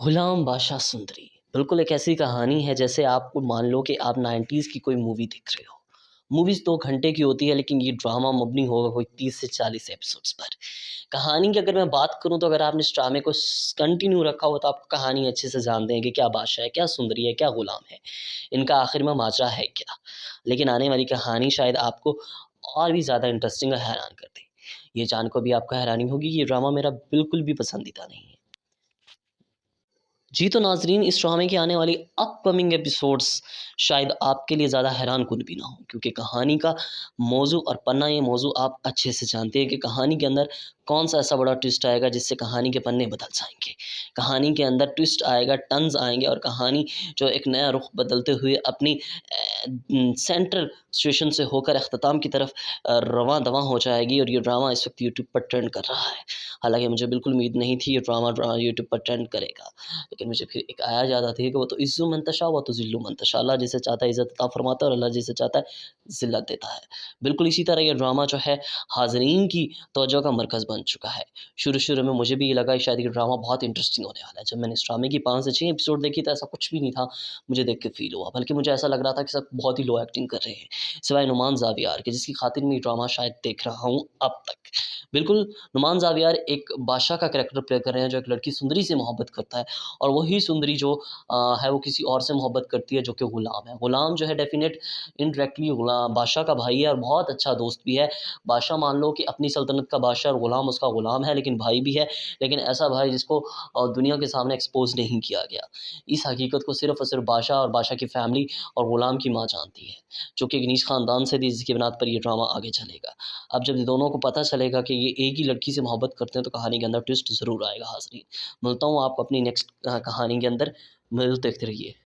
गुलाम बादशाह सुंदरी, बिल्कुल एक ऐसी कहानी है जैसे आपको मान लो कि आप 90s की कोई मूवी देख रहे हो। मूवीज़ 2 घंटे की होती है लेकिन ये ड्रामा मबनी होगा कोई 30 से 40 एपिसोड्स पर। कहानी की अगर मैं बात करूँ तो अगर आपने इस ड्रामे को कंटिन्यू रखा हो तो आप कहानी अच्छे से जानते हैं कि क्या बादशाह है, क्या सुंदरी है, क्या गुलाम है, इनका आखिर में माजरा है क्या। लेकिन आने वाली कहानी शायद आपको और भी ज़्यादा इंटरेस्टिंग और हैरान कर दे। ये जान को भी आपको हैरानी होगी ये ड्रामा मेरा बिल्कुल भी पसंदीदा नहीं है। जी, तो नाज़रीन इस ड्रामे की आने वाली अपकमिंग एपिसोड्स शायद आपके लिए ज़्यादा हैरानकुन भी ना हो क्योंकि कहानी का मौज़ू और पन्ना ये मौज़ू आप अच्छे से जानते हैं कि कहानी के अंदर कौन-सा ऐसा बड़ा ट्विस्ट आएगा जिससे कहानी के पन्ने बदल जाएँगे। कहानी के अंदर ट्विस्ट आएगा, टर्न्स आएँगे और कहानी जो एक नया रुख़ बदलते हुए अपनी सेंट्रल सिचुएशन से होकर इख्तिताम की तरफ रवां-दवां हो जाएगी और ये ड्रामा इस वक़्त यूट्यूब पर ट्रेंड कर रहा है। हालाँकि मुझे बिल्कुल उम्मीद नहीं थी ये ड्रामा यूट्यूब पर ट्रेंड करेगा। लेकिन मुझे फिर एक आया याद आती है कि वो तो इज़्ज़ु मन तशा व तुज़िल्लु मन तशा, अल्लाह जिसे चाहता है इज़्ज़त अता फरमाता है और अल्लाह जिसे चाहता है ज़िल्लत देता है। बिल्कुल इसी तरह ये ड्रामा जो है हाज़रीन की तवज्जो का मरकज़ बन चुका है। शुरू-शुरू में मुझे भी ये लगा कि शायद ये ड्रामा बहुत इंटरेस्टिंग होने वाला है। जब मैंने इस ड्रामे की 5 से 6 एपिसोड देखी तो ऐसा कुछ भी नहीं था, मुझे देख के फ़ील हुआ। बल्कि मुझे ऐसा लग रहा था कि सब बहुत ही लो एक्टिंग कर रहे हैं, सिवाय नुमान ज़ावियार के जिसकी खातिर मैं ये ड्रामा शायद देख रहा हूँ अब तक। बिल्कुल नुमान ज़ावियार एक बादशाह का कैरेक्टर प्ले कर रहे हैं जो एक लड़की सुंदरी से मोहब्बत करता है और वही सुंदरी जो है वो किसी और से मोहब्बत करती है जो कि गुलाम है। गुलाम जो है डेफ़िनेट इनडायरेक्टली बादशाह का भाई है और बहुत अच्छा दोस्त भी है। बादशाह मान लो कि अपनी सल्तनत का बादशाह और गुलाम उसका गुलाम है लेकिन भाई भी है, लेकिन ऐसा भाई जिसको दुनिया के सामने एक्सपोज़ नहीं किया गया। इस हकीकत को सिर्फ़ और सिर्फ़ बादशाह और बादशाह की फ़ैमिली और गुलाम की माँ जानती है, जो कि एक नीच ख़ानदान से थी जिसकी बुनियाद पर ये ड्रामा आगे चलेगा। अब जब दोनों को पता चलेगा कि ये एक ही लड़की से मोहब्बत करते हैं तो कहानी के अंदर ट्विस्ट ज़रूर आएगा हाज़रीन। मिलता हूँ आपको अपनी नेक्स्ट कहानी के अंदर, देखते रहिए।